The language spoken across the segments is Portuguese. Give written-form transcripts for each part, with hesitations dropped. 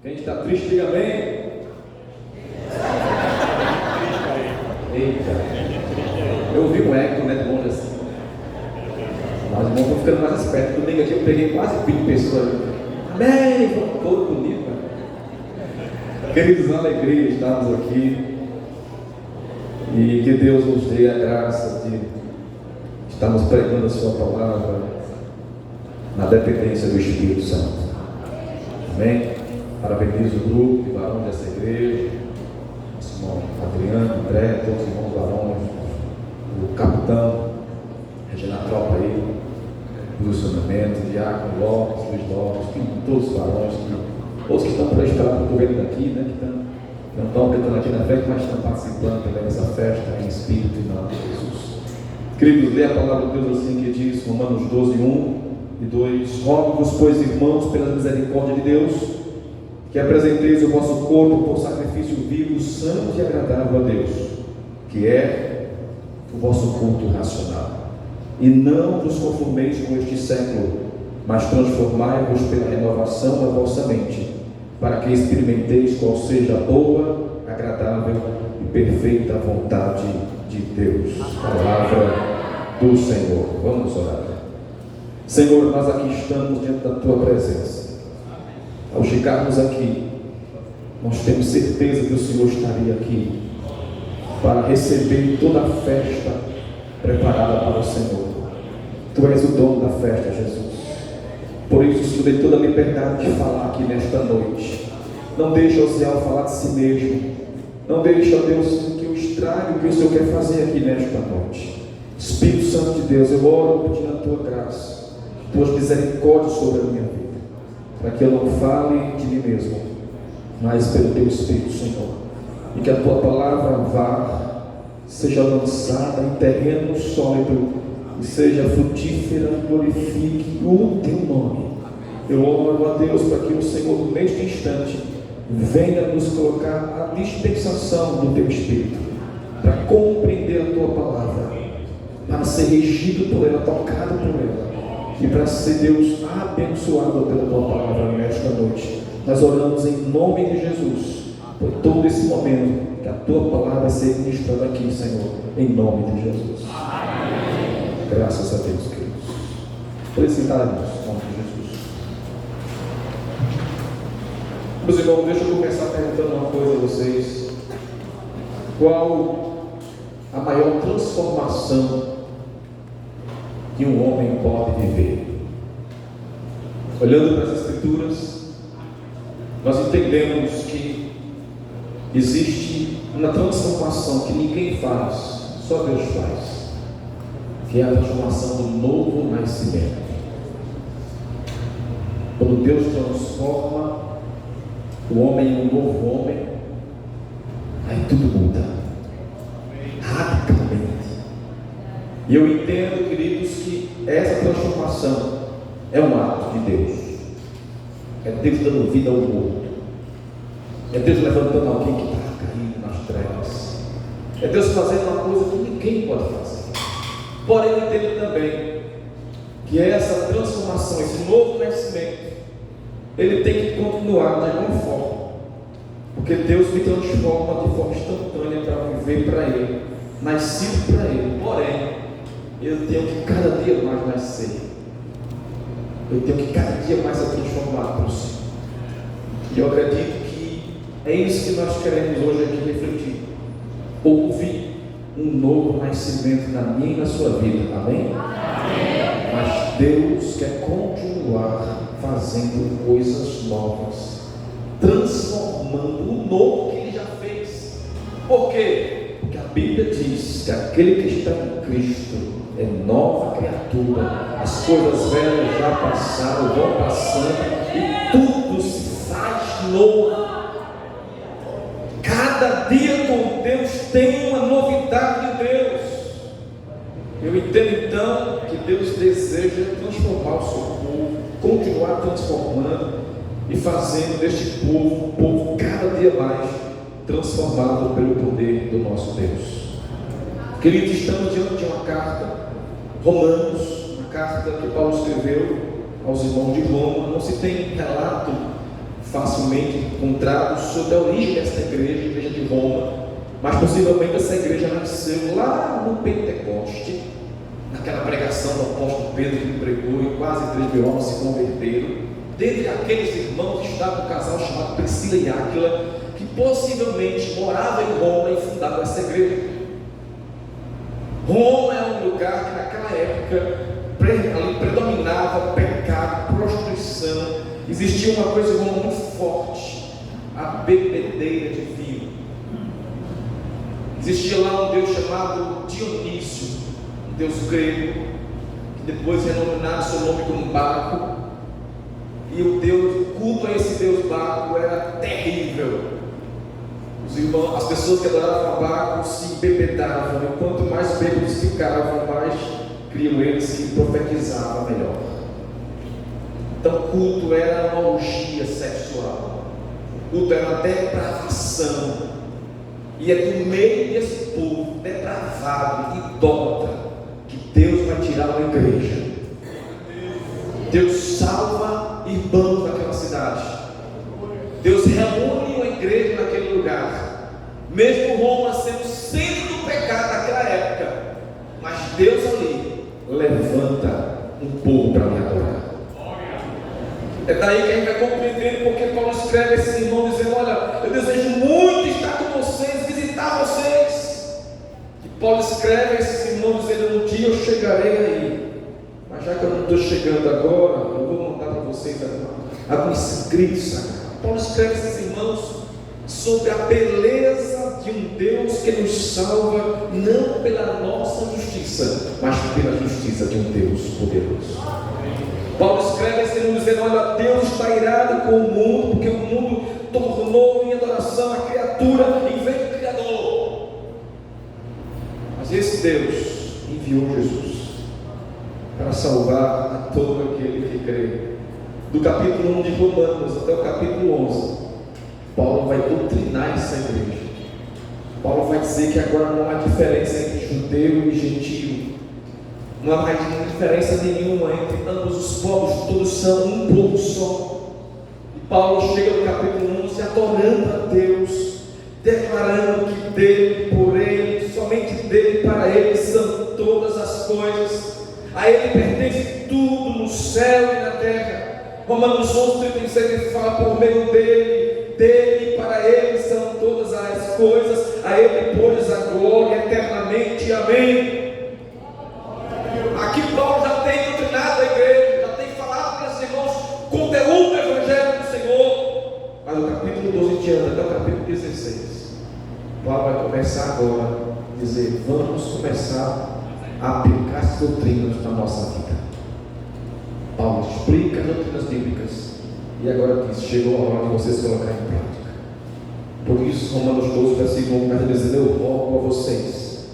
Quem está triste, diga amém. Eita, eu ouvi um eco, né, de longe assim. Mas os irmãos estão ficando mais espertos. Domingo aqui eu peguei quase 20 pessoas. Amém, todo bonito, né? Queridos, uma alegria estarmos aqui. E que Deus nos dê a graça de estarmos pregando a sua palavra na dependência do Espírito Santo. Amém? Parabenizo o grupo de varões dessa igreja, nosso irmão Adriano, André, todos os irmãos varões, o capitão, Regina Tropa aí, posicionamento, Diácono Lopes, Luiz Lopes, todos os varões, todos que estão para esperar para o governo daqui, né, que não estão tentando aqui na festa, mas estão participando também dessa festa em espírito e nome de Jesus. Queridos, lê a palavra de Deus assim que diz, Romanos 12, 1 e 2: Rogo-vos, pois, irmãos, pela misericórdia de Deus, que apresenteis o vosso corpo por sacrifício vivo, santo e agradável a Deus, que é o vosso culto racional. E não vos conformeis com este século, mas transformai-vos pela renovação da vossa mente, para que experimenteis qual seja a boa, agradável e perfeita vontade de Deus. Palavra do Senhor. Vamos orar. Senhor, nós aqui estamos diante da Tua presença. Ao chegarmos aqui, nós temos certeza que o Senhor estaria aqui para receber toda a festa preparada para o Senhor. Tu és o dono da festa, Jesus. Por isso, Senhor, dê toda a liberdade de falar aqui nesta noite. Não deixe o Osiel falar de si mesmo. Não deixe, ó Deus, que eu estrague o que o Senhor quer fazer aqui nesta noite. Espírito Santo de Deus, eu oro pedindo a Tua graça, Tuas misericórdias sobre a minha vida, para que eu não fale de mim mesmo, mas pelo Teu Espírito, Senhor, e que a Tua palavra vá, seja lançada em terreno sólido e seja frutífera, glorifique o Teu nome. Eu oro a Deus para que o Senhor, neste instante, venha nos colocar a dispensação do Teu Espírito, para compreender a Tua palavra, para ser regido por ela, tocado por ela, e para ser, Deus, abençoado pela Tua palavra nesta noite. Nós oramos em nome de Jesus, por todo esse momento, que a Tua palavra seja ministrada aqui, Senhor, em nome de Jesus. Amém. Graças a Deus, queridos. Felicitarmos em nome de Jesus. Meus irmãos, deixa eu começar perguntando uma coisa a vocês. Qual a maior transformação que um homem pode viver? Olhando para as Escrituras, nós entendemos que existe uma transformação que ninguém faz, só Deus faz, que é a transformação do novo nascimento. Quando Deus transforma o homem em um novo homem, aí tudo muda radicalmente. E eu entendo, queridos, que essa transformação é um ato de Deus. É Deus dando vida ao morto. É Deus levantando alguém que está caído nas trevas. É Deus fazendo uma coisa que ninguém pode fazer. Porém, eu entendo também que essa transformação, esse novo nascimento, ele tem que continuar de alguma forma, porque Deus me transforma de forma instantânea para viver para Ele, nascido para Ele. Porém, eu tenho que cada dia mais nascer, eu tenho que cada dia mais ser transformado para o Senhor. E eu acredito que é isso que nós queremos hoje aqui refletir. Houve um novo nascimento na minha e na sua vida, amém? Amém. Mas Deus quer continuar fazendo coisas novas, transformando o novo que Ele já fez. Por quê? Porque a Bíblia diz que aquele que está em Cristo é nova criatura. As coisas velhas já passaram, vão passando, e tudo se faz novo. Cada dia com Deus tem uma novidade de Deus. Eu entendo então que Deus deseja transformar o seu povo, continuar transformando e fazendo deste povo um povo cada dia mais transformado pelo poder do nosso Deus. Queridos, estamos diante de uma carta, Romanos, uma carta que Paulo escreveu aos irmãos de Roma. Não se tem relato facilmente encontrado sobre a origem desta igreja, a igreja de Roma, mas possivelmente essa igreja nasceu lá no Pentecoste, naquela pregação do apóstolo Pedro que pregou e quase 3.000 homens se converteram. Dentre aqueles irmãos estava um casal chamado Priscila e Áquila, que possivelmente morava em Roma e fundava essa igreja. Roma é um lugar que naquela época ali predominava pecado, prostituição. Existia uma coisa em Roma muito forte, a bebedeira de vinho. Existia lá um deus chamado Dionísio, um deus grego, que depois renomearam seu nome como Baco. E o culto a esse deus Baco era terrível. Os irmãos, as pessoas que adoravam a Baco se bebedavam, e quanto mais bêbados ficavam, mais criam eles que profetizavam melhor. Então o culto era uma orgia sexual, o culto era uma depravação, e é do meio desse povo depravado, idólatra, que Deus vai tirar uma igreja. Deus salva irmãos daquela cidade. Deus reúne uma igreja naquele lugar, mesmo Roma sendo centro do pecado naquela época, mas Deus ali levanta um povo para me adorar. É daí que a gente vai compreendendo porque Paulo escreve a esses irmãos dizendo: olha, eu desejo muito estar com vocês, visitar vocês. E Paulo escreve a esses irmãos dizendo: um dia eu chegarei aí, mas já que eu não estou chegando agora, eu vou mandar para vocês alguns escritos sagrados. Paulo escreve a esses irmãos sobre a beleza de um Deus que nos salva, não pela nossa justiça, mas pela justiça de um Deus poderoso. Paulo escreve a esses irmãos dizendo: olha, Deus está irado com o mundo, porque o mundo tornou em adoração a criatura em vez do Criador. Mas esse Deus enviou Jesus para salvar a todo aquele que crê. Do capítulo 1 de Romanos até o capítulo 11, Paulo vai doutrinar essa igreja. Paulo vai dizer que agora não há diferença entre judeu e gentio, não há mais diferença nenhuma entre ambos os povos, todos são um povo só. E Paulo chega no capítulo 11 adorando a Deus, declarando que dele, por ele, somente dele, para ele são todas as coisas, a ele pertence tudo no céu e na terra. Romanos 11:36 ele fala: por meio dele e para ele são todas as coisas, a ele pois a glória eternamente, amém. Aqui Paulo já tem doutrinado a igreja, já tem falado para os irmãos conteúdo do evangelho do Senhor, mas no capítulo 12 em diante, até o capítulo 16, Paulo vai começar agora a dizer: vamos começar a aplicar as doutrinas na nossa vida. Paulo explica as doutrinas bíblicas e agora diz: chegou a hora de vocês colocarem em prática. Por isso, Romanos 12, versículo 1, vai dizer: eu rogo a vocês,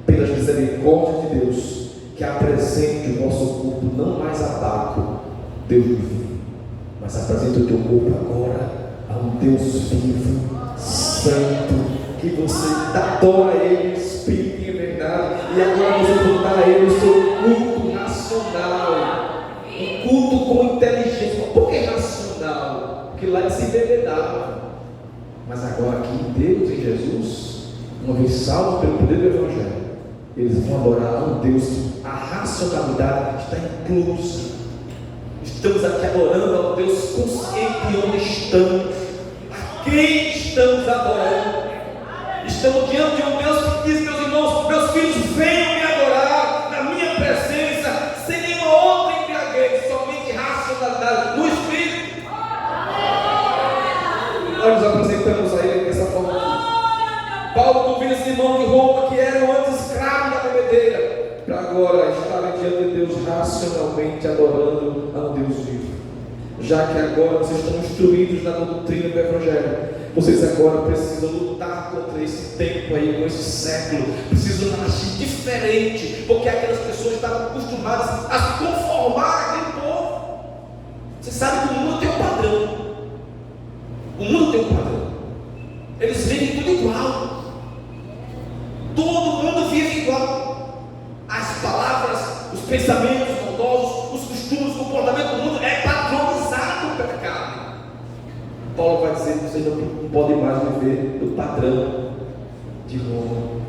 pelas misericórdias de Deus, que apresente o vosso corpo não mais a Baco, Deus vivo, mas apresente o teu corpo agora a um Deus vivo, santo, que você adora a Ele em espírito e em verdade. E agora você vai dar a Ele o seu culto racional, um culto com inteligência. Por que racional? Porque lá eles se embebedava. Mas agora aqui em Deus e Jesus, uma vez salvos pelo poder do Evangelho, eles vão adorar a um Deus que a racionalidade está inclusa. Estamos aqui adorando a um Deus consciente de onde estamos, a quem estamos adorando. Estamos diante de um Deus que diz: meus irmãos, meus filhos, venham me adorar na minha presença, sem nenhuma outra embriaguez, somente racionalidade no Espírito. Nós nos apresentamos a Ele dessa forma aqui. Paulo convida esse irmão de Roma que eram antes escravos da bebedeira, para agora estarem diante de Deus racionalmente adorando a um Deus vivo. Já que agora vocês estão instruídos na doutrina do Evangelho, vocês agora precisam lutar contra esse tempo aí, com esse século. Precisam agir diferente, porque aquelas pessoas estavam acostumadas a se conformar àquele povo. Você sabe que o mundo tem um padrão. O mundo tem um padrão. Eles vivem tudo igual. Todo mundo vive igual. As palavras, os pensamentos maldosos, os costumes, o comportamento do mundo é padronizado pela carne. Paulo vai dizer que vocês não podem mais viver no padrão de Roma,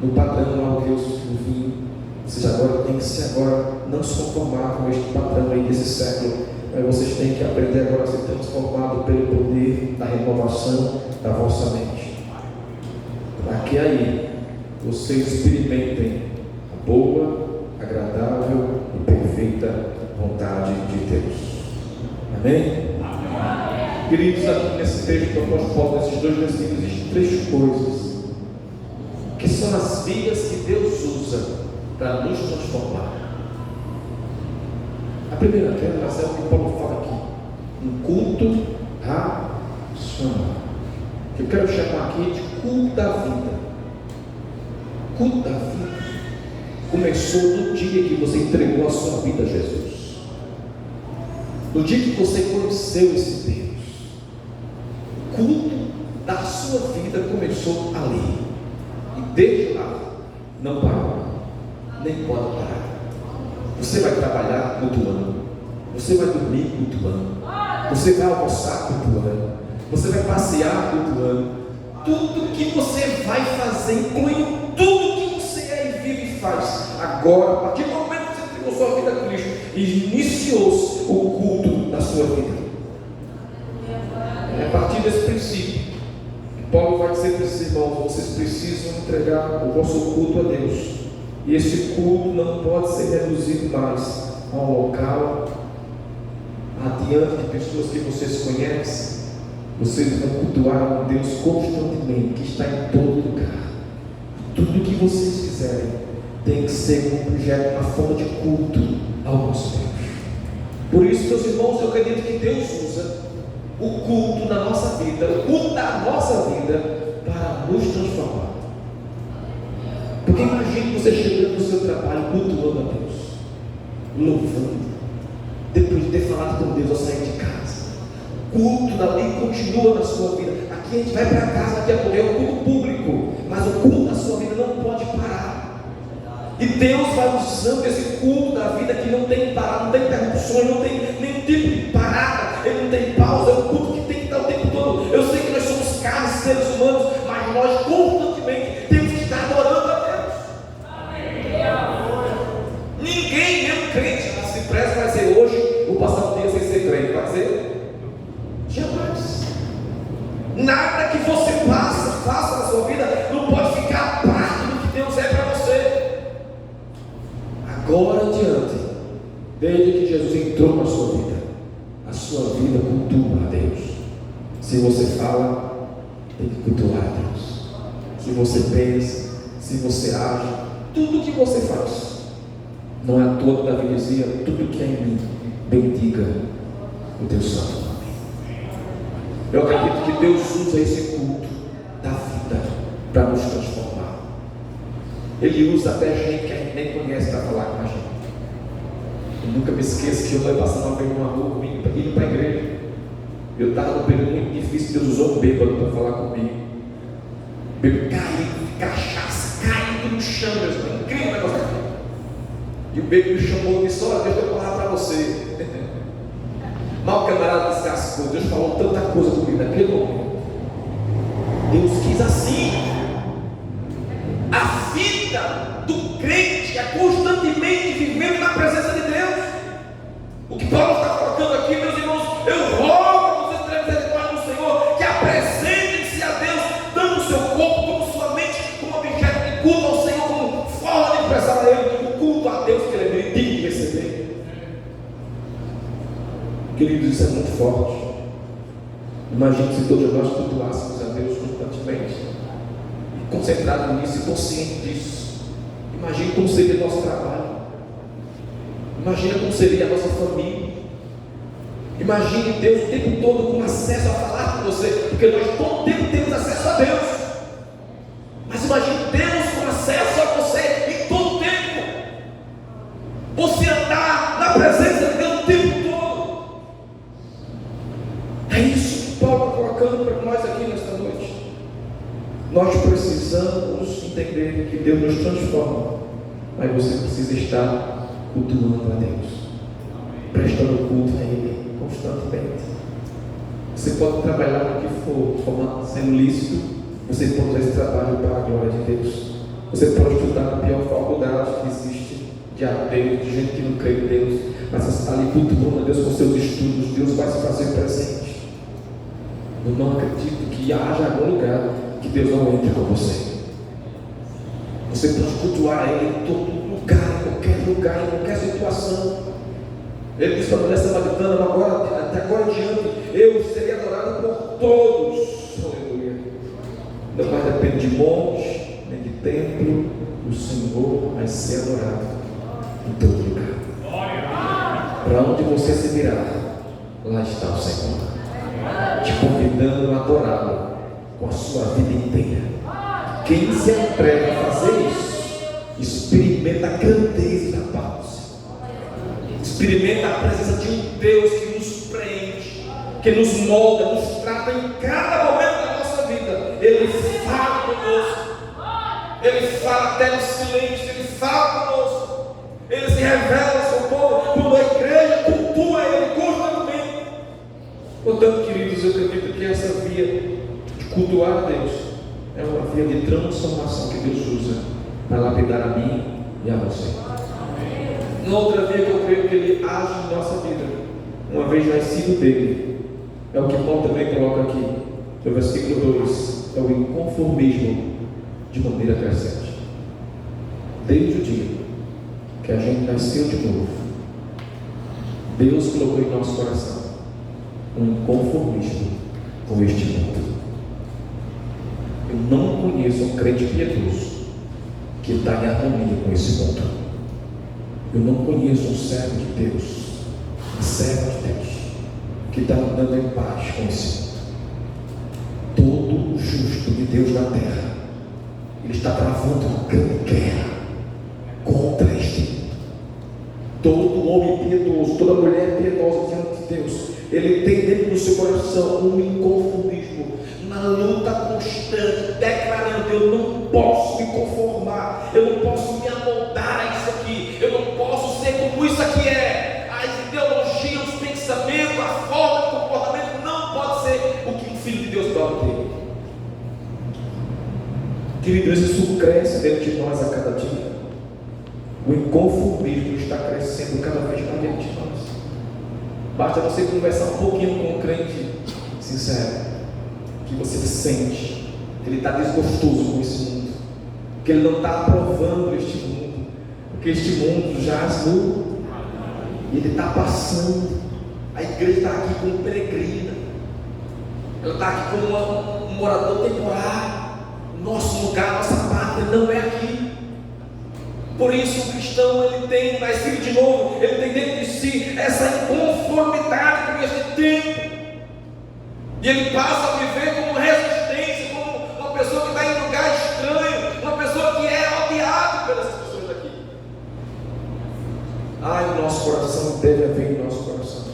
no padrão lá Deus do vinho. Vocês agora têm que não se conformar com este padrão aí desse século, mas vocês têm que aprender agora a ser transformados pelo poder da renovação da vossa mente, para que aí vocês experimentem a boa, agradável e perfeita vontade de Deus. Amém? Amém. Queridos, aqui nesse texto do apóstolo Paulo, nesses 2 versículos, existem 3 coisas que são as vias que Deus usa para nos transformar. A primeira delas é o que Paulo fala aqui: um culto racional, que eu quero chamar aqui de culto da vida. Culto da vida começou no dia que você entregou a sua vida a Jesus, no dia que você conheceu esse Deus. O culto da sua vida começou ali, e desde lá não parou, nem pode parar. Você vai trabalhar cultuando, você vai dormir cultuando, você vai almoçar cultuando, você vai passear cultuando. Tudo que você vai fazer, incluindo tudo que você é e vive e faz, agora, a partir do momento que você entregou sua vida a Cristo, iniciou-se o culto da sua vida. É a partir desse princípio que Paulo vai dizer para esses irmãos: vocês precisam entregar o vosso culto a Deus, e esse culto não pode ser reduzido mais a um local, adiante de pessoas que vocês conhecem. Vocês vão cultuar um Deus constantemente, que está em todo lugar. Tudo que vocês fizerem tem que ser um objeto, uma forma de culto ao nosso Deus. Por isso, meus irmãos, eu acredito que Deus usa o culto na nossa vida, o culto da nossa vida, para nos transformar. Porque imagine você chegando no seu trabalho cultuando a Deus, louvando, depois de ter falado com Deus ao sair de casa. O culto dali continua na sua vida. Aqui a gente vai para casa, daqui a pouco é um culto público, mas o culto da sua vida não pode parar. E Deus vai usando esse culto da vida que não tem parada, não tem interrupções, não tem nenhum tipo de parada, ele não tem pausa. É um culto que tem que estar o tempo todo. Eu sei que nós somos carnes, seres humanos, mas nós constantemente temos que estar adorando a Deus. Ninguém, mesmo crente, na Cipressa vai dizer: hoje vou passar um dia sem ser crente. Vai dizer? Jamais. Nada que você faça na sua vida não pode ficar parte do que Deus é para você. Agora adiante, desde que Jesus entrou na sua vida cultua a Deus. Se você fala, tem que cultuar a Deus. Se você pensa, se você age, tudo que você faz. Não é à toa que Davi dizia: tudo que é em mim, bendiga o teu santo nome. Eu acredito que Deus usa esse culto da vida para nos transformar. Ele usa até gente que a gente nem conhece para falar com a gente. Eu nunca me esqueço que eu estava passando uma vez numa rua, indo para a igreja. Eu estava num período muito difícil. Deus usou um bêbado para falar comigo. Bêbado caído, cachaça, caindo no chão, Deus, incrível negócio. E o bêbado me chamou e disse: olha, deixa eu falar para você. Mal o camarada descascou. Deus falou tanta coisa comigo naquele momento. Deus quis assim. A vida do crente é constantemente vivendo na presença de Deus. O que Paulo está colocando aqui, meus irmãos, eu rogo a vocês terem misericórdia do Senhor, que apresentem-se a Deus, dando o seu corpo como sua mente, como objeto de culto ao Senhor, como forma de expressar a Ele o culto a Deus que Ele é digno de receber. Queridos, isso é muito forte. Imagine se todos nós cultuássemos a Deus constantemente, concentrado nisso e consciente disso. Imagine como seria o nosso trabalho. Imagina como seria a nossa família. Imagine Deus o tempo todo com acesso a falar com você, porque nós todo tempo temos acesso a Deus. Mas imagine Deus com acesso a você em todo tempo. Você andar na presença de Deus o tempo todo. É isso que Paulo está colocando para nós aqui nesta noite. Nós precisamos entender que Deus nos transforma, mas você precisa estar cultuando a Deus, prestando culto a Ele constantemente. Você pode trabalhar no que for, de forma sendo lícito, você pode usar esse trabalho para a glória de Deus. Você pode estudar na pior faculdade que existe, de ateus, de gente que não crê em Deus, mas você está ali cultuando a Deus com seus estudos, Deus vai se fazer presente. Eu não acredito que haja algum lugar que Deus não entre com você. Você pode cultuar Ele em todo lugar, em qualquer lugar, em qualquer situação. Ele disse para a mulher samaritana: até agora em diante, eu serei adorado por todos. Aleluia. Não mais depende de monte, nem de templo. O Senhor vai ser adorado em todo lugar. Para onde você se virar, lá está o Senhor, te convidando a adorá-lo com a sua vida inteira. Quem se entrega a fazer isso, experimenta a grandeza da paz, experimenta a presença de um Deus que nos preenche, que nos molda, nos trata em cada momento da nossa vida. Ele fala conosco, Ele fala até no silêncio, Ele fala conosco, Ele se revela ao seu povo, quando a igreja cultua Ele constantemente. Portanto, queridos, eu acredito que essa via de cultuar a Deus é uma via de transformação que Deus usa para lapidar a mim e a você. Uma outra via que eu creio que Ele age em nossa vida, uma vez nascido dele, é o que Paulo também coloca aqui, no versículo 2, é o inconformismo de maneira crescente. Desde o dia que a gente nasceu de novo, Deus colocou em nosso coração um inconformismo com este mundo. Eu não conheço um crente piedoso que está em harmonia com esse mundo. Eu não conheço um servo de Deus, uma serva de Deus, que está andando em paz com esse mundo. Todo o justo de Deus na terra, ele está travando uma grande guerra contra este mundo. Todo homem piedoso, toda mulher piedosa diante de Deus, ele tem dentro do seu coração um inconformismo, uma luta constante, declarando: eu não posso me conformar, eu não posso me amoldar a isso aqui, eu não posso ser como isso aqui é. As ideologias, os pensamentos, a forma de comportamento não pode ser o que o Filho de Deus pode ter. Queridos, isso cresce dentro de nós a cada dia. O inconformismo está crescendo cada vez mais dentro de nós. Basta você conversar um pouquinho com um crente sincero, que você sente que ele está desgostoso com esse mundo, que ele não está aprovando este mundo, porque este mundo jaz no e ele está passando. A igreja está aqui como peregrina, ela está aqui como um morador temporário. Nosso lugar, nossa pátria não é aqui. Por isso o cristão, ele tem nascido de novo, ele tem dentro de si essa inconformidade com este tempo, e ele passa a viver como resistência, como uma pessoa que está em lugar estranho, uma pessoa que é odiada pelas pessoas aqui. Ai, o nosso coração deve haver em nosso coração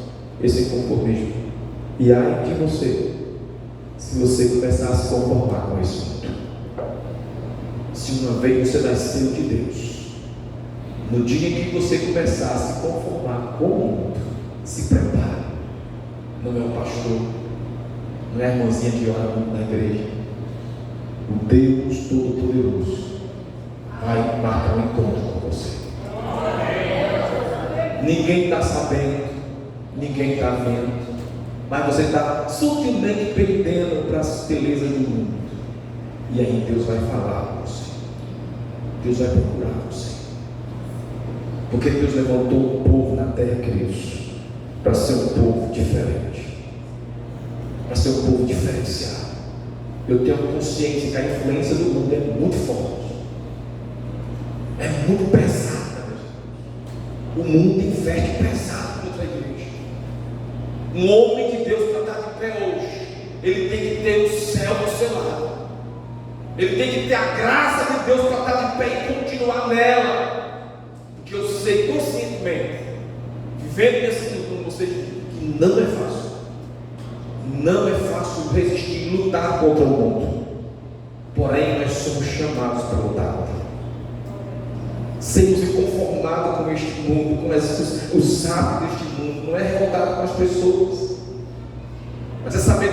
esse inconformismo. E ai de você, se você começar a se conformar com isso. Se uma vez você nasceu de Deus, no dia em que você começar a se conformar com o mundo, se prepare. Não é o pastor, não é a irmãzinha que ora muito na igreja. O Deus Todo-Poderoso vai marcar um encontro com você. Ninguém está sabendo, ninguém está vendo, mas você está sutilmente perdendo para as belezas do mundo. E aí Deus vai falar com você, Deus vai procurar você, porque Deus levantou um povo na terra, queridos, para ser um povo diferente, para ser um povo diferenciado. Eu tenho consciência que a influência do mundo é muito forte, é muito pesada. O mundo investe pesado contra a igreja. Um homem de Deus para estar de pé hoje, ele tem que ter o céu do seu lado. Ele tem que ter a graça de Deus para estar de pé e continuar nela. Porque eu sei conscientemente, vivendo nesse mundo com vocês, que não é fácil. Não é fácil resistir e lutar contra o mundo. Porém, nós somos chamados para lutar contra ele. Sermos inconformados com este mundo, com os hábitos deste mundo. Não é revoltado com as pessoas, mas é saber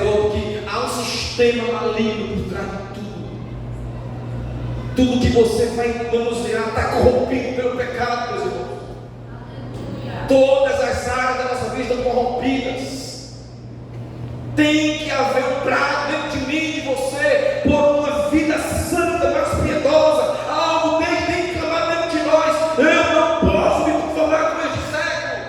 sistema maligno por trás de tudo. Tudo que você vai manusear está corrompido pelo pecado, meus irmãos. Todas as áreas da nossa vida estão corrompidas. Tem que haver um prazo dentro de mim e de você por uma vida santa, mais piedosa. Algo tem que clamar dentro de nós. Eu não posso me conformar com este século.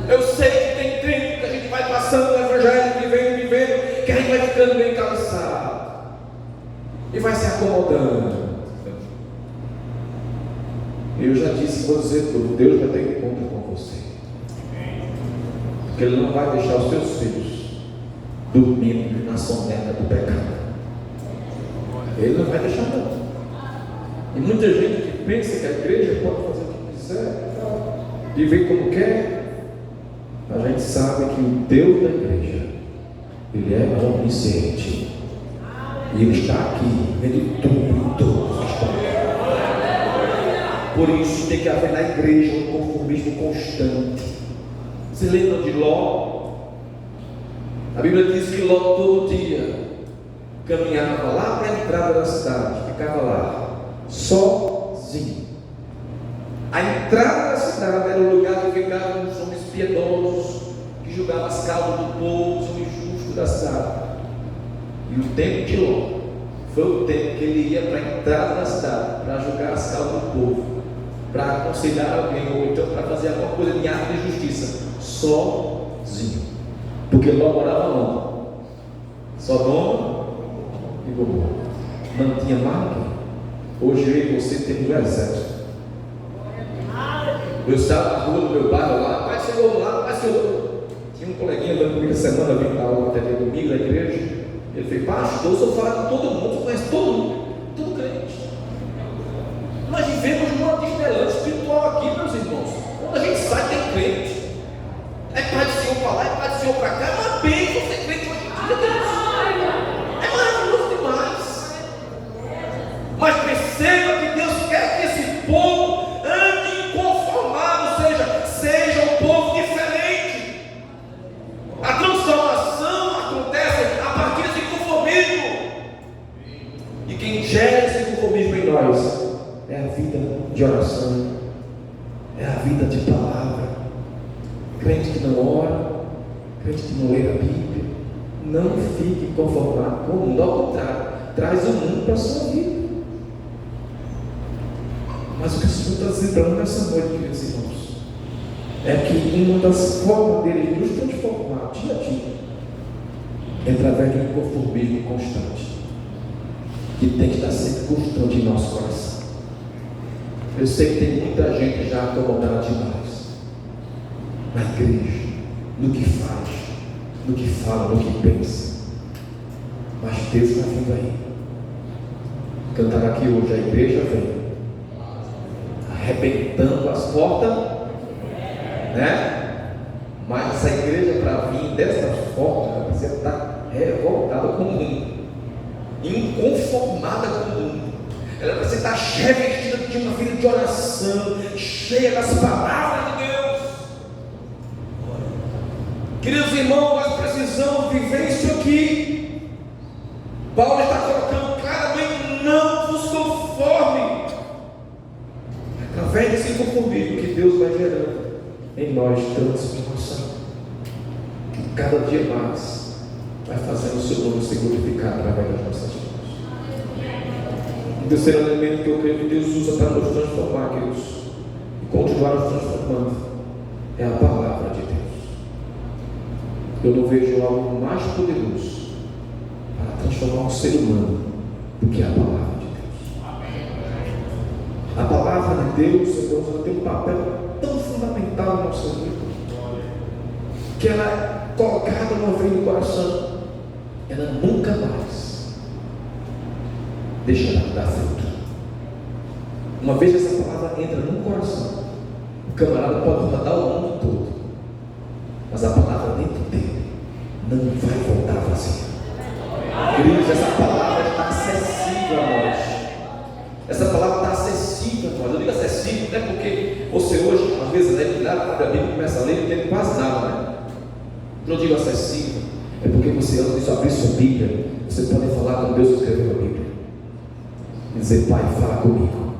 Eu sei que tem tempo que a gente vai passando no evangelho, vivendo, que a gente vai ficando bem cansado e vai se acomodando. Eu já disse, vou dizer tudo, Deus vai ter encontro com você, porque Ele não vai deixar os seus filhos dormindo na soneca do pecado. Ele não vai deixar não. E muita gente que pensa que a igreja pode fazer o que quiser, viver como quer. A gente sabe que o Deus da igreja, Ele é onisciente, e Ele está aqui, vendo tudo em todos os tempos. Por isso tem que haver na igreja um conformismo constante. Você lembra de Ló? A Bíblia diz que Ló todo dia caminhava lá para a entrada da cidade, ficava lá, sozinho. A entrada da cidade era o lugar que ficavam os homens piedosos, que julgavam as causas do povo, os homens justos da cidade. E o tempo de Ló foi o tempo que ele ia para a entrada da cidade, para julgar as causas do povo, para aconselhar alguém, ou então para fazer alguma coisa em ato de justiça, sozinho. Porque Ló morava onde? Sodoma e Gomorra. Não tinha mais ninguém. Hoje eu e você temos um exército. Eu estava na rua do meu bairro lá, Pai Senhor, lá, Pai Senhor. Tinha um coleguinha dando comigo essa semana, vindo da aula até domingo da igreja. Ele falou: pastor, eu sou falar com todo mundo, conhece todo mundo, tudo crente. Nós vivemos numa desmelante espiritual aqui, meus irmãos. Quando a gente sai, tem crente. É Pai do Senhor para lá, é Pai do Senhor para cá. É uma bênção ser crente hoje em dia, Deus. É maravilhoso demais. Mas perceba que Deus quer que esse povo ande inconformado, seja um povo diferente. A transformação acontece a partir desse conformismo. E quem gera esse conformismo em nós é a vida de oração, é a vida de palavra. Crente que não ora, crente que não lê a Bíblia, não fique conformado com o mundo, ao contrário, traz o mundo para a sua vida. Mas o que o Senhor está dizendo para nós nessa noite, meus irmãos, é que uma das formas dele nos transformar dia a dia é através de um conformismo constante, que tem que estar sempre constante em nosso coração. Eu sei que tem muita gente já acomodada demais na igreja, no que faz, no que fala, no que pensa. Mas Deus está vindo aí. Cantar aqui hoje, a igreja vem arrebentando as portas, né? Mas essa igreja, para vir dessa forma, você está revoltada com o mundo, inconformada com o mundo. Ela precisa estar revestida de uma vida de oração, cheia das palavras de Deus. Queridos irmãos, nós precisamos viver isso aqui. Paulo está colocando claramente: não vos conforme. Através desse conformismo que Deus vai gerando em nós transformação, que cada dia mais vai fazendo o seu nome ser glorificado através das nossas vidas. O terceiro elemento que eu creio que Deus usa para nos transformar, queridos, e continuar nos transformando, é a palavra de Deus. Eu não vejo algo mais poderoso para transformar um ser humano do que a palavra de Deus. A palavra de Deus, irmãos, ela tem um papel tão fundamental na nossa vida, que ela é colocada uma vez no coração, ela nunca mais deixa ela dar fruto. Uma vez que essa palavra entra no coração, o camarada pode rodar o mundo todo, mas a palavra dentro dele não vai voltar vazia. Queridos, essa palavra está acessível a nós. Essa palavra está acessível a nós. Eu digo acessível, não é porque você hoje, às vezes, abre a Bíblia e começa a ler, não tem quase nada, né? Eu digo acessível, É porque você, antes de abrir sua Bíblia, você pode falar com Deus que escreveu a Bíblia. E dizer: Pai, fala comigo.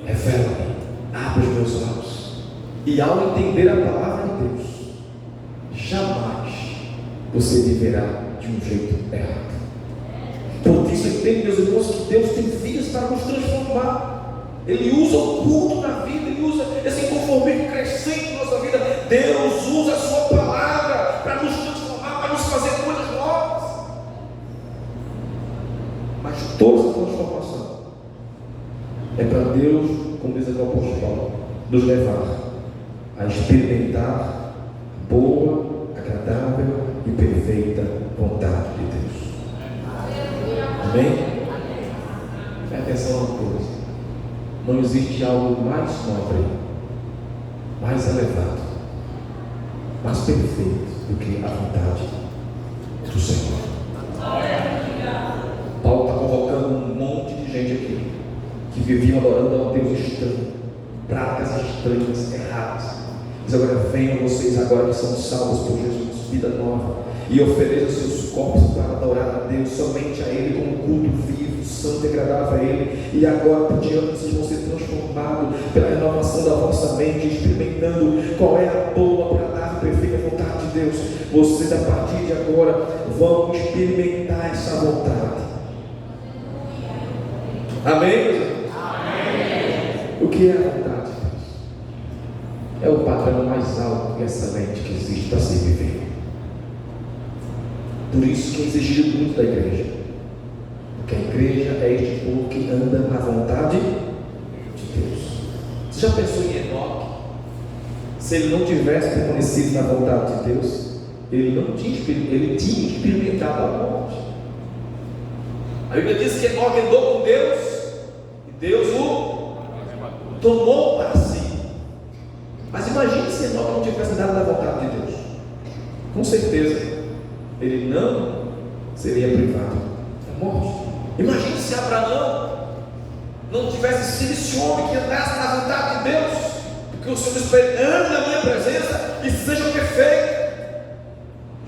Revela-me. Abre os meus olhos. E ao entender a palavra de Deus, jamais você viverá de um jeito errado. Por isso, entende, meus irmãos, que Deus tem vias para nos transformar. Ele usa o culto na vida, Ele usa esse inconformismo crescente na nossa vida. Deus usa a sua palavra para nos transformar, para nos fazer coisas novas. Mas toda essa transformação é para Deus, como diz o apóstolo Paulo, nos levar a experimentar a boa, agradável e perfeita vontade de Deus. Amém? Preste atenção a uma coisa: não existe algo mais nobre, mais elevado, mais perfeito do que a vontade do Senhor. Paulo está convocando um monte de gente aqui que viviam adorando a um Deus estranho, práticas estranhas, erradas. Mas agora venham vocês, agora que são salvos por Jesus, vida nova, e ofereçam seus corpos para adorar a Deus, somente a Ele, como culto vivo, santo e agradável a Ele. E agora por diante vocês vão ser transformados pela renovação da vossa mente, experimentando qual é a boa, agradável e perfeita vontade de Deus. Vocês, a partir de agora, vão experimentar essa vontade. Amém, meus irmãos? O que é a vontade de Deus? É o padrão mais alto e excelente que existe para se viver. Por isso que é exigido muito da igreja. Porque a igreja é este povo que anda na vontade de Deus. Você já pensou em Enoque? Se ele não tivesse permanecido na vontade de Deus, ele tinha experimentado a morte. A Bíblia diz que Enoque andou com Deus e Deus o tomou para si. Mas imagine se Enoque não tivesse dado da vontade de Deus. Com certeza ele não seria privado da morte. Imagine se Abraão não tivesse sido esse homem que andasse na vontade de Deus, porque o Senhor disse para ele: ande na minha presença e seja perfeito.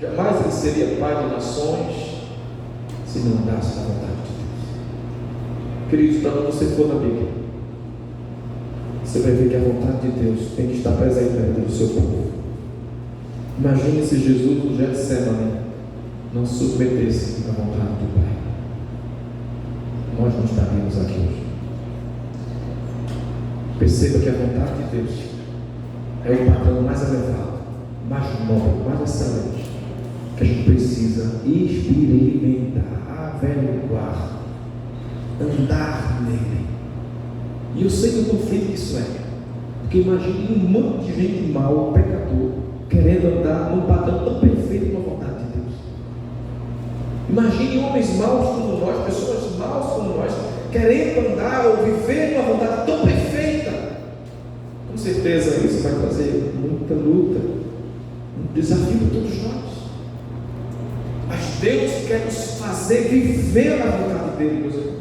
Jamais ele seria pai de nações se não andasse na vontade de Deus. Queridos, para onde você for na Bíblia, você vai ver que a vontade de Deus tem que estar presente na vida do seu povo. Imagine se Jesus no Getsemane não se submetesse à vontade do Pai. Nós não estaríamos aqui hoje. Perceba que a vontade de Deus é o padrão mais elevado, mais nobre, mais excelente, que a gente precisa experimentar, averiguar, andar nele. E eu sei o conflito que isso é, porque imagine um monte de gente mal, pecador, querendo andar num padrão tão perfeito com a vontade de Deus. Imagine homens maus como nós, pessoas maus como nós, querendo andar ou viver numa vontade tão perfeita. Com certeza isso vai trazer muita luta, um desafio para todos nós. Mas Deus quer nos fazer viver a vontade dele, meus irmãos.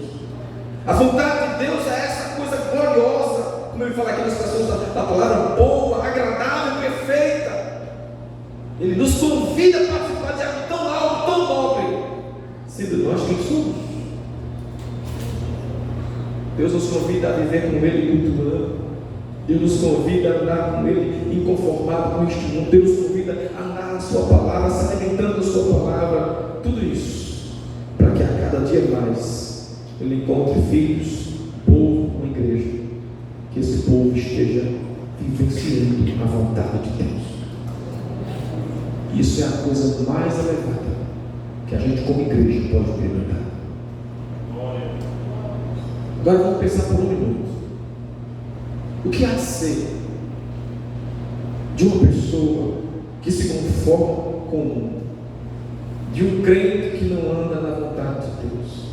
A vontade de Deus é essa coisa gloriosa, como ele fala aqui nas expressões da palavra, boa, agradável, perfeita. Ele nos convida a participar de algo tão alto, tão nobre, sendo nós quem somos. Deus nos convida a viver com Ele cultuando. Deus nos convida a andar com Ele inconformado com este mundo. Deus nos convida a andar na Sua palavra, se alimentando da Sua palavra. Tudo isso para que a cada dia mais Ele encontre filhos, povo, uma igreja, que esse povo esteja vivenciando a vontade de Deus. Isso é a coisa mais elevada que a gente como igreja pode experimentar. Agora vamos pensar por um minuto. O que há de ser de uma pessoa que se conforma com o mundo, de um crente que não anda na vontade de Deus,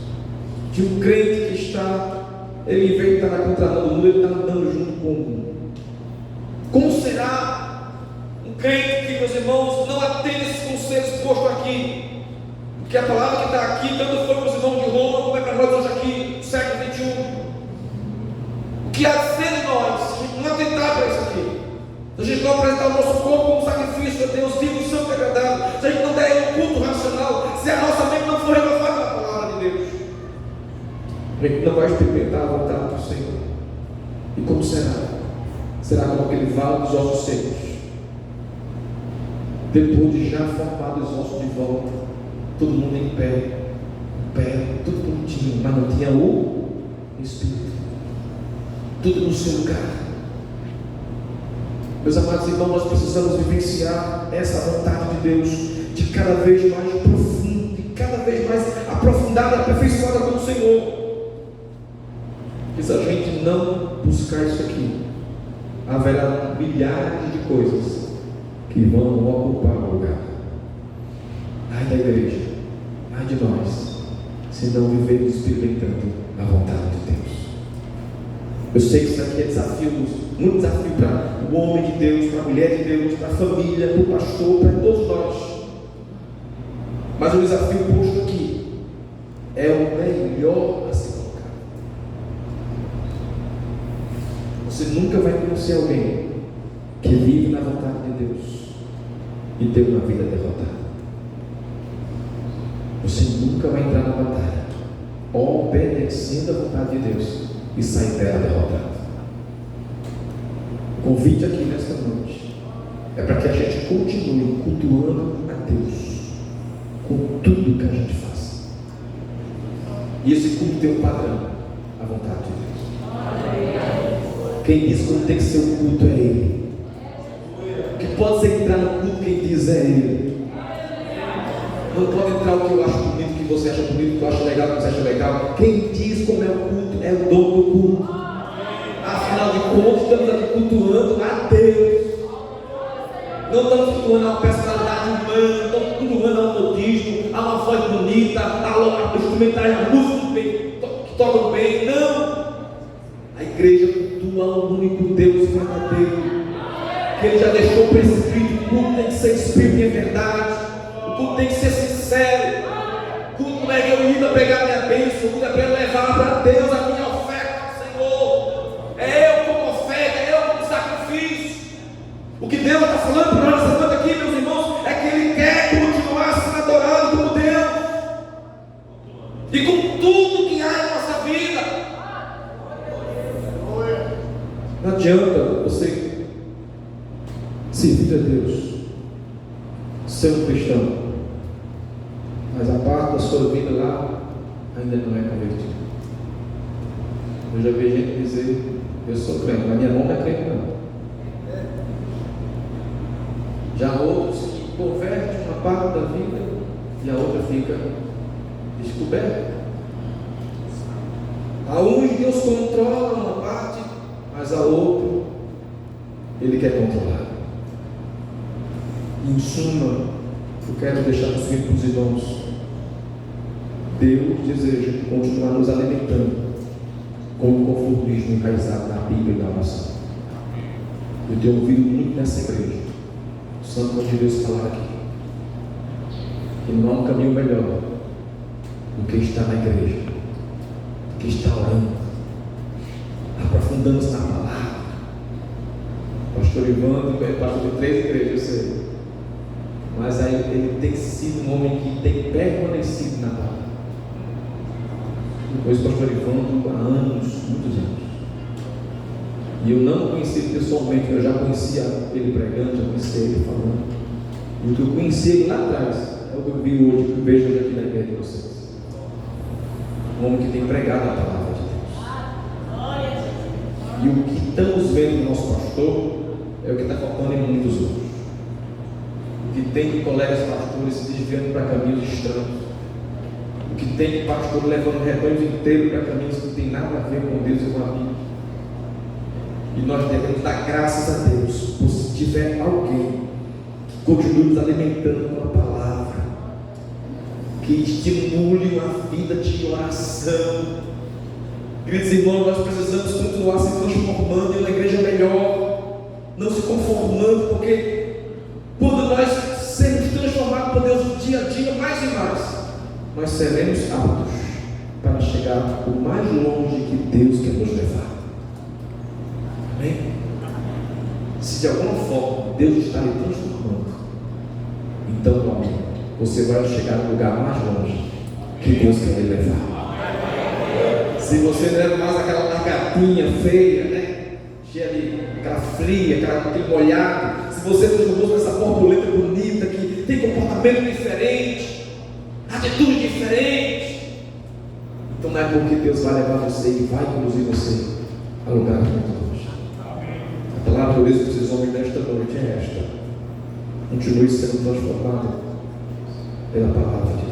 de um crente que está, ele em vez de estar na contramão do mundo, ele está andando junto com o mundo? Como será um crente que, meus irmãos, não atende esses conselhos postos aqui? Porque a palavra que está aqui, tanto foi para os irmãos de Roma, como é para nós hoje aqui, século XXI. O que há de ser de nós, se a gente não atentar para isso aqui, se a gente não apresentar o nosso corpo como sacrifício a Deus vivo, santo e agradável, se a gente não der um culto racional A gente não vai experimentar a vontade do Senhor. E como será? Será como aquele vale dos ossos secos. Depois de já formado os ossos de volta, todo mundo em pé, tudo bonitinho, mas não tinha o Espírito. Tudo no seu lugar. Meus amados irmãos, nós precisamos vivenciar essa vontade de Deus de cada vez mais profunda, de cada vez mais aprofundada, aperfeiçoada com o Senhor. E se a gente não buscar isso aqui, haverá milhares de coisas que vão ocupar o lugar. Ai da igreja, ai de nós, se não vivermos experimentando a vontade de Deus. Eu sei que isso aqui é desafio, muito desafio para o homem de Deus, para a mulher de Deus, para a família, para o pastor, para todos nós. Mas o desafio posto aqui é o melhor a se colocar. Você nunca vai conhecer alguém que vive na vontade de Deus e tem uma vida derrotada. Você nunca vai entrar na batalha obedecendo a vontade de Deus e sair dela derrotado. O convite aqui nesta noite é para que a gente continue cultuando a Deus com tudo que a gente faça. E esse culto tem um padrão, a vontade de Deus. Quem diz como tem que ser o culto é Ele. Que pode ser entrar no culto quem diz é Ele. Não pode entrar o que eu acho bonito, o que você acha bonito, o que eu acho legal, o que você acha legal. Quem diz como é o culto é o dono do culto. Afinal de contas, estamos aqui cultuando a Deus. Não estamos cultuando a uma personalidade humana, estamos cultuando a um modismo, a uma voz bonita, a instrumentais, a música que tocam bem. Não! A igreja cultua o único Deus verdadeiro, que Ele já deixou prescrito. O culto tem que ser espírito e verdade. O culto tem que ser sincero. O culto não é eu ir a pegar a minha bênção. O culto é para eu levar para Deus a minha oferta ao Senhor. É eu como oferta, é eu como sacrifício. O que Deus está falando para nós essa noite aqui, meus irmãos, é que Ele quer continuar se adorando como Deus e com tudo que há em nossa vida. Não adianta você servir a Deus, ser um cristão, mas a parte da sua vida lá ainda não é convertida. Eu já vi gente dizer: eu sou crente, mas minha mão não é crente não. Já outros que convertem uma parte da vida e a outra fica descoberta. A uns Deus controla uma parte, mas a outra Ele quer controlar. Em suma, eu quero deixar para os irmãos: Deus deseja continuar nos alimentando com o conformismo enraizado na Bíblia e na oração. Eu tenho ouvido muito nessa igreja o Santo de Deus falar aqui que não há um caminho melhor do que estar na igreja, do que estar orando, aprofundando-se na palavra. Pastor Ivandro é pastor de 3 igrejas, eu sei, mas aí ele tem sido um homem que tem permanecido na palavra. Depois do pastor Ivandro há anos, muitos anos, e eu não conheci ele pessoalmente, eu já conhecia ele pregando, já conhecia ele falando, e o que eu conheci ele lá atrás é o que eu vi hoje, que eu vejo hoje aqui na igreja de vocês. Um homem que tem pregado a palavra de Deus. E o que estamos vendo no nosso pastor é o que está faltando em muitos outros. O que tem de colegas pastores se desviando para caminhos estranhos. O que tem de pastor levando rebanhos inteiros para caminhos que não tem nada a ver com Deus e com a Bíblia. E nós devemos dar graças a Deus por se tiver alguém que continue nos alimentando com a palavra, que estimule uma vida de oração. Queridos irmãos, nós precisamos continuar se transformando em uma igreja melhor, não se conformando, porque quando nós sermos transformados por Deus dia a dia, mais e mais, nós seremos aptos para chegar o mais longe que Deus quer nos levar. Amém? Se de alguma forma Deus está lhe transformando, então, meu amigo, você vai chegar no lugar mais longe que Deus quer lhe levar. Se você não é mais aquela largadinha feia, né? Cheia de aquela fria, aquele molhado. Se você transformou nessa borboleta bonita que tem comportamento diferente, atitude diferente, então não é porque Deus vai levar você e vai conduzir você a lugares muito longe. A palavra por isso que vocês ouvem nesta noite é esta: continue sendo transformado pela palavra de Deus.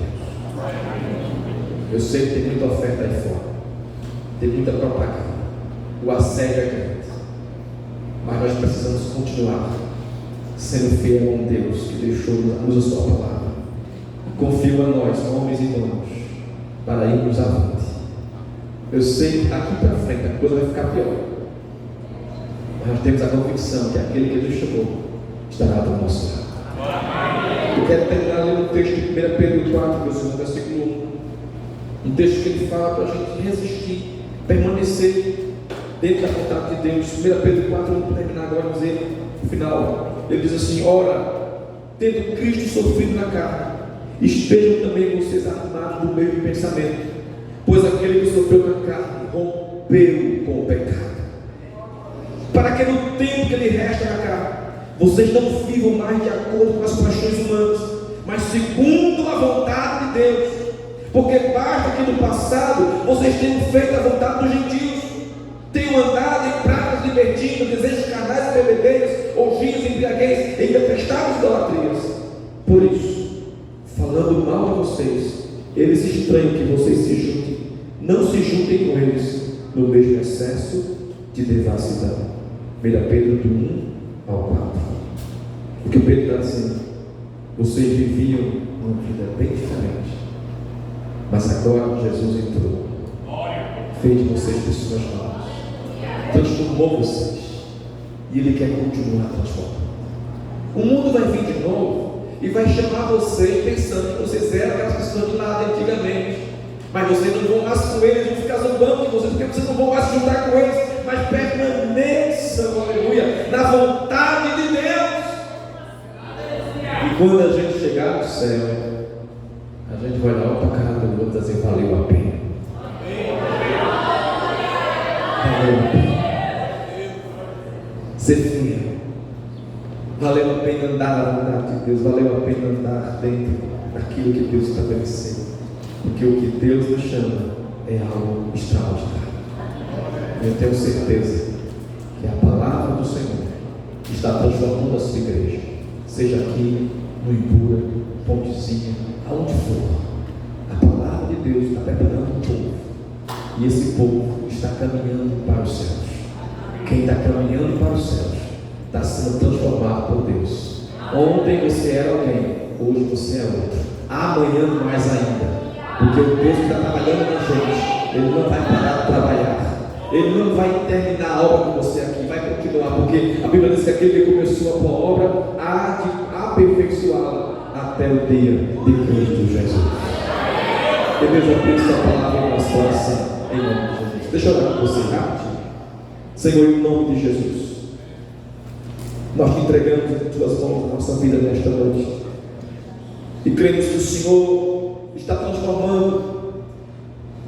Eu sei que tem muita oferta aí fora, tem muita propaganda, o assédio é grande, mas nós precisamos continuar sendo fiel a um Deus que deixou-nos a sua palavra. Confio a nós, homens e irmãos, para irmos avante. Eu sei que aqui para frente a coisa vai ficar pior, mas nós temos a convicção que aquele que nos chamou estará do nosso lado. Eu quero terminar lendo o texto de 1 Pedro 4, versículo 1. Um texto que ele fala para a gente resistir, permanecer dentro da vontade de Deus. 1 Pedro 4, vamos terminar agora, dizer no final. Ele diz assim: ora, tendo Cristo sofrido na carne, estejam também vocês armados do mesmo pensamento, pois aquele que sofreu na carne rompeu com o pecado, para que no tempo que lhe resta na carne, vocês não vivam mais de acordo com as paixões humanas, mas segundo a vontade de Deus. Porque basta que no passado vocês tenham feito a vontade dos gentios, tenham andado em pratas libertinas, desejos carnais e bebedeiras, orgias, embriaguez, em detestáveis idolatrias. Por isso, falando mal de vocês, eles estranham que vocês se juntem. Não se juntem com eles no mesmo excesso de devassidão. 1 Pedro do 1 ao 4. O que o Pedro está dizendo: vocês viviam uma vida bem diferente, mas agora Jesus entrou, fez de vocês pessoas novas, transformou vocês, e Ele quer continuar transformando. O mundo vai vir de novo e vai chamar vocês pensando que vocês eram aquelas pessoas de lá antigamente, mas vocês não vão mais com eles, vão ficar zombando de vocês, porque vocês não vão mais se juntar com eles, mas permaneçam, aleluia, na vontade de Deus. E quando a gente chegar no céu, a gente vai olhar para a cara do outro e dizer: valeu a pena. Valeu a pena. Ser fiel. Valeu a pena andar na vontade de Deus. Valeu a pena andar dentro daquilo que Deus estabeleceu. Porque o que Deus nos chama é algo extraordinário. Eu tenho certeza que a palavra do Senhor está transformando a sua igreja, seja aqui no Ibura, Pontezinha, aonde for. A palavra de Deus está preparando um povo, e esse povo está caminhando para os céus. Quem está caminhando para os céus está sendo transformado por Deus. Ontem você era alguém, hoje você é outro, amanhã mais ainda, porque o Deus que está trabalhando na gente, Ele não vai parar de trabalhar, Ele não vai terminar a obra com você aqui, vai continuar, porque a Bíblia diz que aquele que começou a boa obra há de aperfeiçoá-la até o dia de Cristo Jesus. Que Deus abençoe a palavra em nosso coração, em nome de Jesus. Deixa eu orar com você rápido. Senhor, em nome de Jesus, nós te entregamos em tuas mãos a nossa vida nesta noite, e cremos que o Senhor está transformando,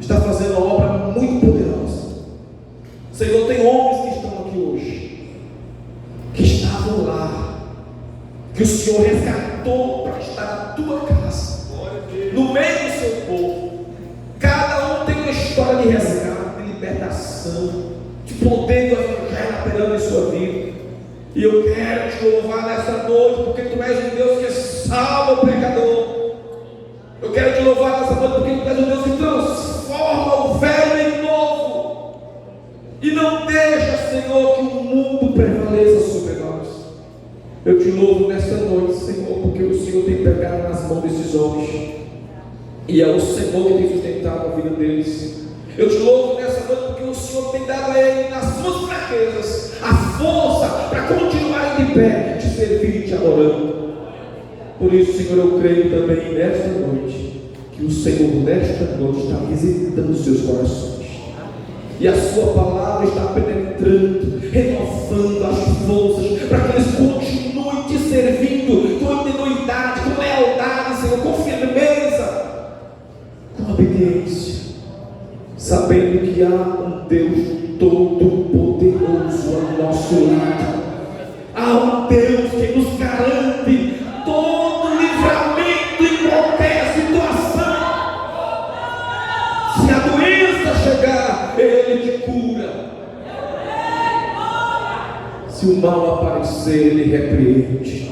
está fazendo uma obra muito poderosa. Senhor, tem homens que estão aqui hoje, que estavam lá, que o Senhor resgatou para estar na tua casa, no meio do seu povo. Cada um tem uma história de resgate, de libertação, de poder do Evangelho operando em sua vida. E eu quero te louvar nessa noite, porque tu és um Deus que salva o pecador. Eu quero te louvar nessa noite, porque tu és um Deus que transforma o velho em novo, e não deixa, Senhor, que o mundo prevaleça sobre nós. Eu te louvo nesta noite, Senhor, porque o Senhor tem pegado nas mãos desses homens, e é o Senhor que tem sustentado a vida deles. Eu te louvo nessa noite, porque o Senhor tem dado a ele, nas suas fraquezas, a força para continuar de pé, te servir e te adorando. Por isso, Senhor, eu creio também nesta noite, que o Senhor nesta noite está visitando os seus corações, e a sua palavra está penetrando, renovando as forças, para que eles continuem te servindo com ingenuidade, com lealdade, Senhor, com firmeza, com obediência. sabendo que há um Deus todo-poderoso ao nosso lado. Há um Deus que nos garante todo livramento em qualquer situação. Se a doença chegar, Ele te cura. Se o mal aparecer, Ele repreende.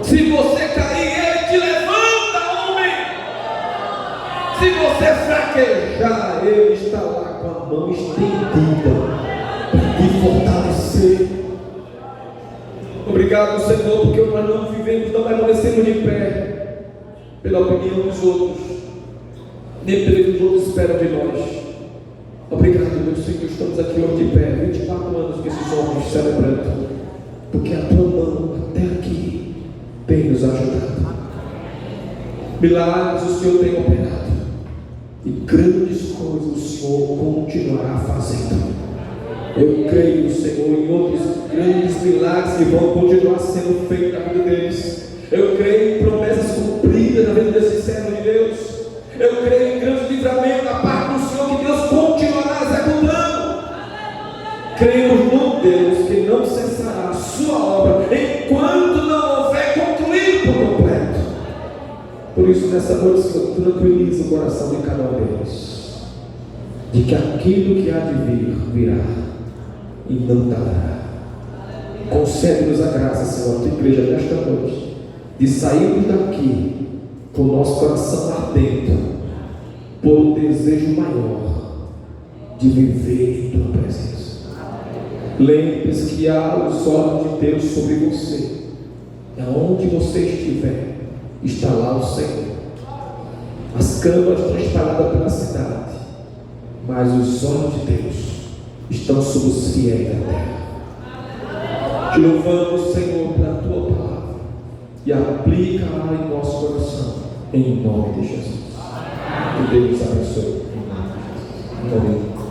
Se você cair, Ele te levanta, homem. Se você fraquejar, Ele está lá com a mão estendida para te fortalecer. Obrigado, Senhor, porque nós não vivemos, não permanecemos de pé pela opinião dos outros, nem pelo que os outros esperam de nós. Obrigado, meu Senhor, estamos aqui hoje de pé, 24 anos que esses homens celebrando, porque a tua mão até aqui tem nos ajudado. Milagres o Senhor tem operado, e grandes coisas o Senhor continuará fazendo. Eu creio, Senhor, em outros grandes milagres que vão continuar sendo feitos na vida deles. Eu creio em promessas cumpridas na vida desses servos de Deus. Eu creio em grandes livramentos da parte do Senhor, que Deus continuará executando. Cremos num Deus que não cessará a sua obra enquanto não houver concluído por completo. Por isso, nessa noite, Senhor, tranquiliza o coração de cada um deles, de que aquilo que há de vir, virá e não tardará. Concede-nos a graça, Senhor, a tua igreja nesta noite, de sairmos daqui com o nosso coração ardendo por um desejo maior de viver em tua presença. Lembre-se que há os olhos de Deus sobre você. Aonde você estiver, está lá o Senhor. As câmaras estão espalhadas pela cidade, mas os olhos de Deus estão sobre os fiéis da terra. Te louvamos, Senhor, pela tua palavra, e aplica-a em nosso coração, em nome de Jesus. Que Deus abençoe. Amém.